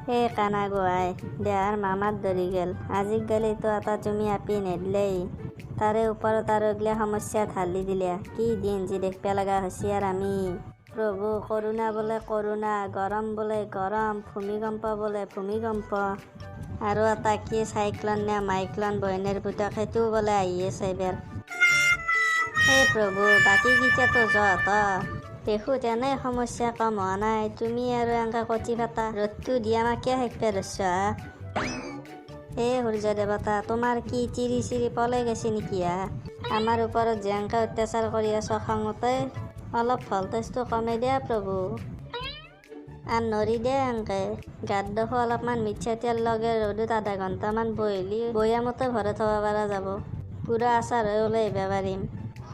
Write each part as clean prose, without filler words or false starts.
সেই কানা গোৱাই দেহাৰ মামাত ধৰি গেল। আজিকালিতো এটা তুমি আপি নেদলেই, তাৰে ওপৰত আৰু এগলা সমস্যা ঢালি দিলে। কি দিন যি দেখিব লগা হৈছে আৰু আমি। প্ৰভু, কৰোণা বোলে কৰোণা, গৰম বোলে গৰম, ভূমিকম্প বোলে ভূমিকম্প, আৰু এটা কি চাইক্লন নে মাইক্লন বইনেৰ পুতক সেইটোও বোলে আহি আছে এবাৰ। এই প্ৰভু, বাকীকেইটাতো যত দেখো তেনে সমস্যা কম হোৱা নাই, তুমি আৰু এনেকৈ কচি ফাটা ৰ'দটো দি আমাক কিয় শেষিব ধৰিছা? এই সূৰ্য দেৱতা, তোমাৰ কি চিৰি চিৰি পলাই গৈছে নেকি আমাৰ ওপৰত যে এনেকৈ অত্যাচাৰ কৰি আছ খঙতে? অলপ ভল্টেজটো কমাই দিয়া প্ৰভু। আৰু নৰি দে এনেকৈ গাত দেখো অলপমান মিঠা তেল লগে ৰ'দত আধা ঘণ্টামান বহিলি বৈয়ামতে ভৰাই থ'ব পৰা যাব। পুৰা আচাৰ হৈ ওলাই আহিব পাৰিম।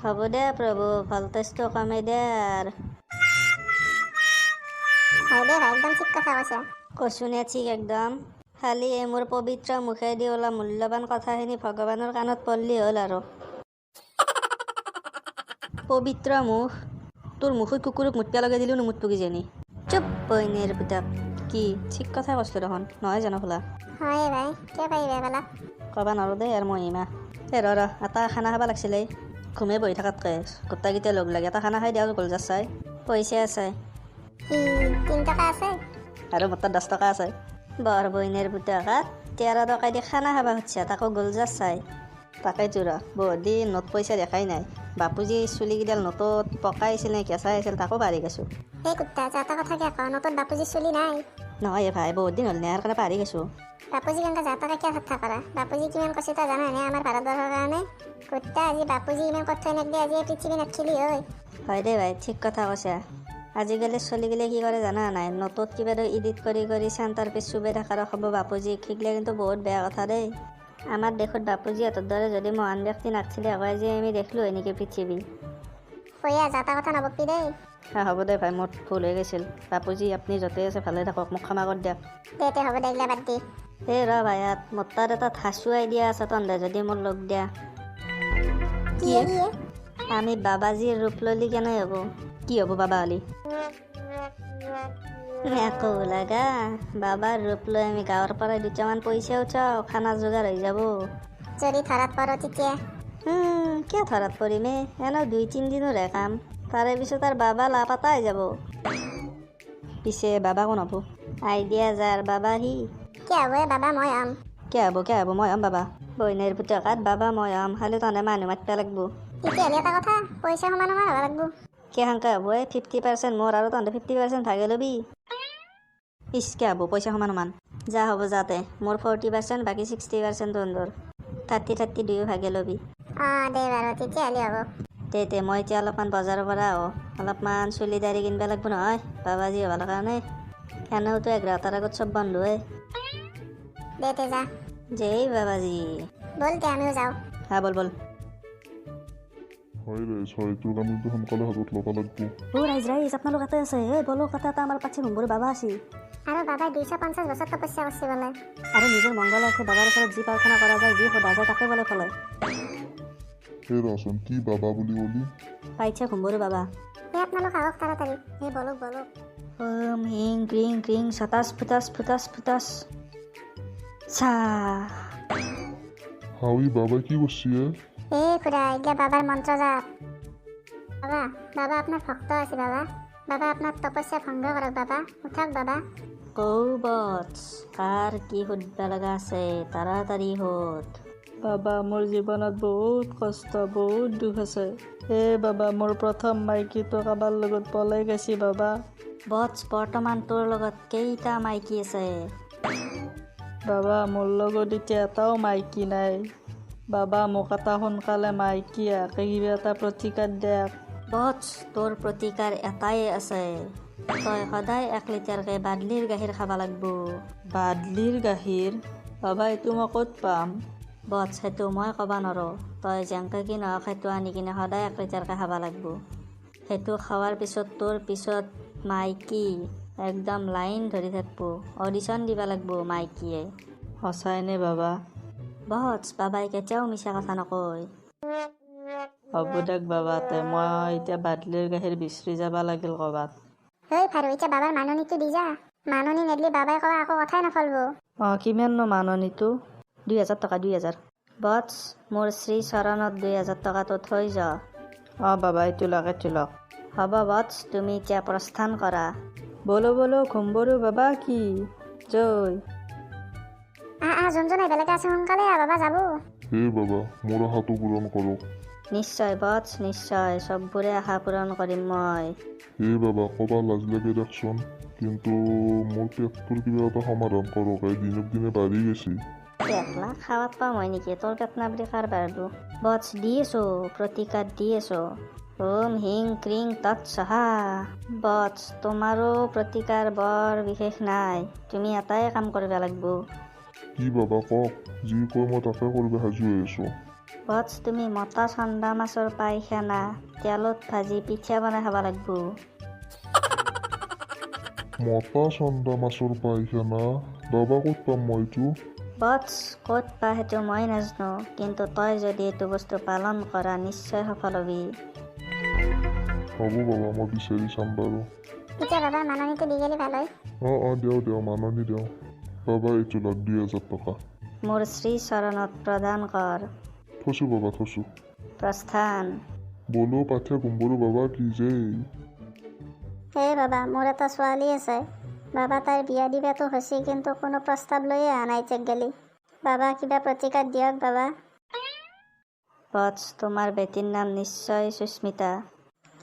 হ'ব দে প্ৰভু, ভল্টেজটো কমাই দে। হয় দে ভাই, একদম ঠিক কথা কৈছে। কচুনে ঠিক একদম। খালি এই মোৰ পবিত্ৰ মুখেদি ওলা মূল্যৱান কথাখিনি ভগৱানৰ কাণত পৰলি হ'ল আৰু। পবিত্ৰ মুখ? তোৰ মুখত কুকুৰক মুতপা লগাই দিলেও নুমুতব কিজানি। চুপ বইনের পুতক। কি ঠিক কথা কৈছিলো দেখোন, নহয় জানো খোলা? হয় ভাই, কিয় পাৰিবা বেলা? ক'বা নোৱাৰোঁ দেই আৰু মহিমা। এই ৰ এটা খানা খাব লাগিছিলে। ঘুমে বহি থকাতকৈ গোটাকেইটা লগ লাগে এটা খানা খাই দিয়া গোলজাৰ চাই। পইচা আছে? 3 টকা আছে। আৰু মোৰ তাত 10 টকা আছে। বৰ বইনেৰ পুতকাত 13 টকা দি খানা খাব খুজিছা, তাকো গোলজাৰ চাই। তাকেইতো বহুত দিন নোট পইচা দেখাই নাই। বাপুজি চুলিকেইডাল নোটত পকাইছিল নে কেঁচাই আছিল তাকো পাহৰি গৈছোঁ। এই কুত্তা, এটা কথা কিয় কওঁ, নতুন বাপুজি চুলি নাই। নহয় ভাই, বহুত দিন হ'ল নে আৰু কাৰণে পাহৰি গৈছোঁ। বাপুজি কেনেকৈ যাতাকে কিয় ঠাট্টা কৰা? বাপুজি কিমান কষ্ট জানা নে আমাৰ ভাৰতবৰ্ষৰ কাৰণে? কুত্তা, আজি বাপুজি ইমান কষ্ট নেকি, আজি পৃথিৱী নাথিলি হয় দেই ভাই, ঠিক কথা কৈছা। আজিকালি চলিগিলে কি কৰে জানা নাই? নতুত কিবা এডিট কৰি চেণ্টাৰ পিছ চুবে থকাৰ হ'ব বাপুজিক, শিকিলে কিন্তু বহুত বেয়া কথা দেই। আমাৰ দেশত বাপুজিহঁতৰ দৰে যদি মহান ব্যক্তি নাছিলে হয় যে আমি দেখলোঁ এনেকৈ পৃথিৱী। কয়া যাতা কথা নবকবি দেই। হ'ব দে ভাই, মোৰ ভুল হৈ গৈছিল। বাপুজি আপুনি য'তে আছে ভালে থাকক, মোক ক্ষমা কৰি দিয়ক। দে হ'ব দে, এইগিলা বাদ দি। এই ভাইয়াত মোৰ তাত এটা ধাচু আইডিয়া আছে তহঁতে যদি মোৰ লগ দিয়া। কি আমি বাবাজীৰ ৰূপ ললি কেনে হ'ব? কি হ'ব বাবা হলি? একো লাগা বাবাৰ ৰূপ লৈ আমি গাঁৱৰ পৰাই দুটামান পইচা উঠাও, খানা যোগাৰ হৈ যাব। যদি ধৰাত পৰ তেতিয়া? কিয় ধৰাত পৰিমে? এনেও 2-3 দিনৰহে কাম, তাৰে পিছত আৰু বাবা লাপাতা হৈ যাব। পিছে বাবা কোন হ'ব? আইডিয়া যাৰ বাবা সি। কিয় হ'ব বাবা মই হ'ম। কিয় হ'ব মই হ'ম বাবা। বইনের পুতকাত বাবা মই হ'ম, খালি তহঁতে মানুহ মাতিব লাগব। তেতিয়াহ'লে এটা কথা, পইচা সমান হ'ব লাগব। কেহাংকা হ'ব? 50% মোৰ আৰু তহঁতে 50% ভাগে ল'বি। কিয় হ'ব পইচা সমান? যা হ'ব যাতে, মোৰ 40% বাকী 60% তহঁতৰ। 30 দুয়ো ভাগে ল'বি। দে বাৰু, তেতিয়াহ'লে হ'ব। দে মই এতিয়া অলপমান বজাৰৰ পৰা অলপমান চুলি দাড়ি কিনিব লাগব নহয় বাবাজী হ'বৰ কাৰণে। এনেওতো 11টাৰ আগত চব বন্ধ হয়। দে যা। জয় বাবাজী। বল তে আমিও যাওঁ। হা বল। হয় ৰাইজ, হয় তোৰ আমিতো সোনকালে হাতত ল'ব লাগব। ৰাইজ আপোনালোক ইয়াতে আছে? বলো কথা এটা আমাৰ পাছে নম্বৰী বাবা আছিল। আৰু বাবাই 250 বছৰ তপস্যা কৰিছে বোলে। আৰু নিজৰ মংগলাৰ্থে বাবাৰ ওচৰত যি প্ৰাৰ্থনা কৰা যায়, যি সোধা যায় তাকে বোলে ফলে। সেই ৰচোন, কি বাবা বুলি ক'লি? পাইছে ঘুম্বৰু বাবা। আপোনালোক আহক তাড়াতাড়ি। বলক। ওম হিং ক্ৰিং ক্ৰিং সতাস ফুটাস চাহ। হাউই বাবা কি করছি? খুড়া, এগিলা বাবার মন্ত্র জাপ। বাবা আপনার ভক্ত আছে বাবা। বাবা আপনার তপস্যা ভঙ্গ করক বাবা। উঠক বাবা। কৌবৎস, কাৰ কি সুধিব লগা আছে? তাড়াতাড়ি সোধ। বাবা, মোৰ জীৱনত বহুত কষ্ট, বহুত দুখ আছে। বাবা, মোৰ প্ৰথম মাইকীটো কাবাৰ লগত পলাই গৈছি বাবা। বৎস, বৰ্তমান তোৰ লগত কেইটা মাইকী আছে? বাবা, মোৰ লগত এতিয়া এটাও মাইকী নাই। বাবা, মোক এটা সোনকালে মাইকী আকে কিবা এটা প্ৰতিকাৰ দিয়ক। বৎস, তোৰ প্ৰতিকাৰ এটাই আছে। তই সদায় 1 লিটাৰকে বাদলিৰ গাখীৰ খাব লাগব। বাদলিৰ গাখীৰ? বাবা, এইটো মই ক'ত পাম? বৎস, সেইটো মই ক'ব নোৱাৰোঁ। তই যেনেকৈ কি নহওক সেইটো আনি কিনে সদায় 1 লিটাৰকে খাব লাগব। সেইটো খোৱাৰ পিছত তোৰ পিছত মাইকী একদম লাইন ধৰি থাকিব। অডিশ্যন দিব লাগব মাইকীয়ে। সঁচাইনে বাবা? বৎস, বাবাই কেতিয়াও মিছা কথা নকয়। হ'ব দিয়ক বাবা, মই এতিয়া বাদলিৰ গাখীৰ বিচাৰি যাব লাগিল ক'ৰবাত। ভাৰু, এতিয়া বাবাৰ মাননিটো দি যা। মাননি নেদলি বাবাই কবা আকৌ কথাই নফলব। কিমাননো মাননিটো? 2000 টকা 2000। বছ মোৰ শ্ৰী চৰণত 2000 টকাটো থৈ যাওঁ। বাবা এইটো লওক। হ'ব বছ, তুমি এতিয়া প্ৰস্থান কৰা। বলো খুম্বৰু বাবা কি জয়। যোনজনে বেলেগে আছে সোনকালে বাবা যাব। হে বাবা মোৰ আশাটো পূৰণ কৰক। নিশ্চয় বছ, নিশ্চয় চববোৰে আশা পূৰণ কৰিম মই। হে বাবা কবা লাজ লাগে দেখোন, কিন্তু মোৰ পেটটোৰ কিবা এটা সমাধান কৰক। দিনক দিনে বাঢ়ি গৈছে। একলা খাৱাত পাম হয় নেকি? তোৰ পেট নাবৰি কাৰ বাঢ়িব? বছ দি আছো, প্ৰতিকাৰ দি আছো। ওম হিং ক্ৰিং তৎ স্বাহা। বছ তোমাৰো প্ৰতিকাৰ বৰ বিশেষ নাই, তুমি এটাই কাম কৰিব লাগিব। কি বাবা কওক, যি কয় মই তাকে কৰিব সাজু হৈ আছো। বছ তুমি মতা চন্দা মাছৰ পায়খানা তেলত ভাজি পিঠা বনাই খাব লাগিব। মতা চন্দা মাছৰ পায়খানা? বাবা ক'ত পাম মই এইটো? বছ ক'ত পা সেইটো মই নাজানো, কিন্তু তই যদি এইটো বস্তু পালন কৰা নিশ্চয় সফল হবি। হ'ব বাবা মই বিচাৰি চাম বাৰু। এতিয়া বাবা মাননিটো দি গেলি ভাল হয়। দিওঁ মাননি দিওঁ। বাবা এইটো লওক 2000 টকা। মোৰ শ্ৰী চৰণত প্ৰদান কৰ। থৈছো বাবা থৈছো। প্ৰস্থান। বলো পাঠিয়া কুম্বৰু বাবা কি যে। হে বাবা মোৰ এটা ছোৱালী আছে। বাবা তাইৰ বিয়া দিবাতো হৈছে, কিন্তু কোনো প্ৰস্তাৱ লৈয়ে অহা নাই চেক গেলি। বাবা কিবা প্ৰতিকাৰ দিয়ক বাবা। বছ তোমাৰ বেটীৰ নাম নিশ্চয় সুস্মিতা।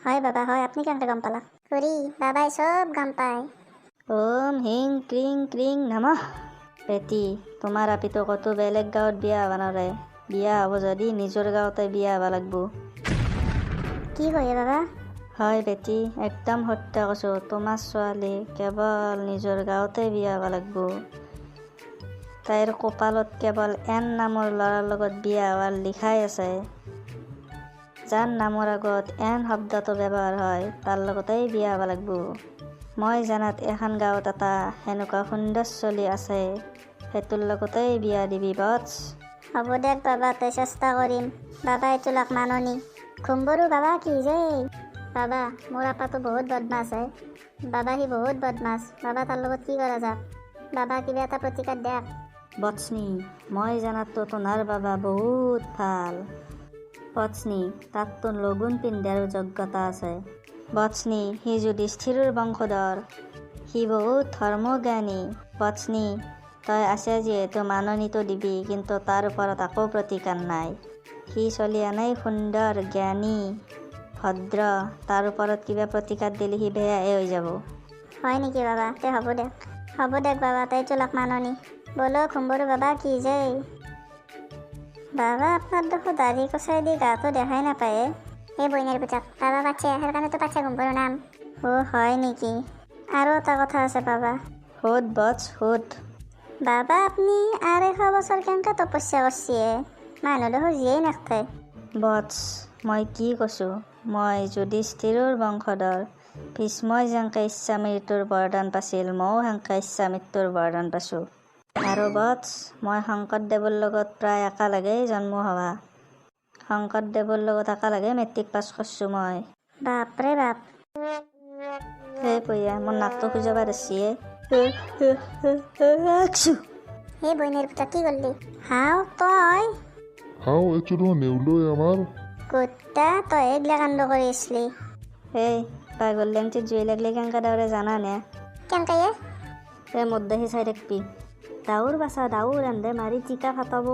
হয় বাবা হয়, আপুনি কেনেকৈ গম পালা? খুৰী বাবাই চব গম পায়। ওম হিং ক্ৰিং ক্ৰিং নমঃ। বেটী তোমাৰ আপিটো ক'তো বেলেগ গাঁৱত বিয়া হ'ব নোৱাৰে। বিয়া হ'ব যদি নিজৰ গাঁৱতে বিয়া হ'ব লাগিব। কি কয় বাবা? হয় বেটী, একদম সত্য কৈছোঁ। তোমাৰ ছোৱালী কেৱল নিজৰ গাঁৱতে বিয়া হ'ব লাগিব। তাইৰ কপালত কেৱল এন নামৰ ল'ৰাৰ লগত বিয়া হোৱাৰ লিখাই আছে। যাৰ নামৰ আগত এন শব্দটো ব্যৱহাৰ হয় তাৰ লগতেই বিয়া হ'ব লাগিব। মই জানাত এখন গাঁৱত এটা সেনেকুৱা সুন্দৰ ছোৱালী আছে, সেইটোৰ লগতেই বিয়া দিবি বছ। হ'ব দিয়ক বাবা, তই চেষ্টা কৰিম। বাবা এইটো লওক মাননি। খুম্বৰু বাবা কি যে। বাবা মোৰ আপাটো বহুত বদমাছ হয়। বাবা সি বহুত বদমাছ। বাবা তাৰ লগত কি কৰা যাওক? বাবা কিবা এটা প্ৰতিকাৰ দিয়ক। বচ্নি মই জানাতো তোমাৰ বাবা বহুত ভাল। বচ্নি তাততো লগুণ পিন্ধাৰো যোগ্যতা আছে। বচ্নি সি যুধিষ্ঠিৰৰ বংশধৰ, সি বহুত ধৰ্মজ্ঞানী। বচ্নি তই আছে যিহেতু মাননিটো দিবি, কিন্তু তাৰ ওপৰত একো প্ৰতিকাৰ নাই। সি চলি এনেই সুন্দৰ জ্ঞানী ভদ্ৰ, তাৰ ওপৰত কিবা প্ৰতিকাৰ দিলে সি বেয়াহে হৈ যাব। হয় নেকি বাবা? তে হ'ব দিয়ক বাবা, তাই চলক মাননি। বলো খুম্বৰু বাবা কি যে। বাবা আপনার দেখো দাড়ি কষাই দি গাতো দেখাই নাপায়। এই বইনের পুচাক বাবা পাচ্ছে, এর কারণে তো পাচ্ছে খুম্বৰু নাম। ও হয় নেকি? আরও এটা কথা আছে বাবা। সোধ বছ সোধ। বাবা আপনি আর 100 বছর কেনকা তপস্যা করছিয়ে? মানুহ দেখো জিয়েই নাখায়। বছ মই কি কৈছোঁ, মই যুধিষ্ঠিৰৰ বংশধৰ। ভীষ্মই যেনেকে ইচ্ছা মৃত্যুৰ বৰদান পাইছিল, ময়ো সেনেকে ইচ্ছা মৃত্যুৰ বৰদান পাইছোঁ। আৰু বছ মই শংকৰদেৱৰ লগত প্ৰায় একেলগেই জন্ম হোৱা। শংকৰদেৱৰ লগত একেলগে মেট্ৰিক পাছ কৰিছোঁ মই। বাপৰে বাপ। সেই পইয়া মোৰ নাকটো খুজাব ধৰিছিয়ে। এই বইনেৰ পুচাক কি কৰলি? হাও তই হাও এইটো দেখোন নেউলই আমাৰ। কুত্তা তই এইগিলা কাণ্ড কৰি আছিলি। এই পাগল লেংটিত জুই লাগলে কেনেকা দৌৰে জানা নে? কেনকা এ? এই মোৰ দেখি চাই থাকবি। দাউৰ বাচা দাউৰ এন্ধে মাৰি টিকা ফাটাব।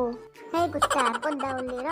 এই কুত্তা ক'ত দাউৰলি ৰ।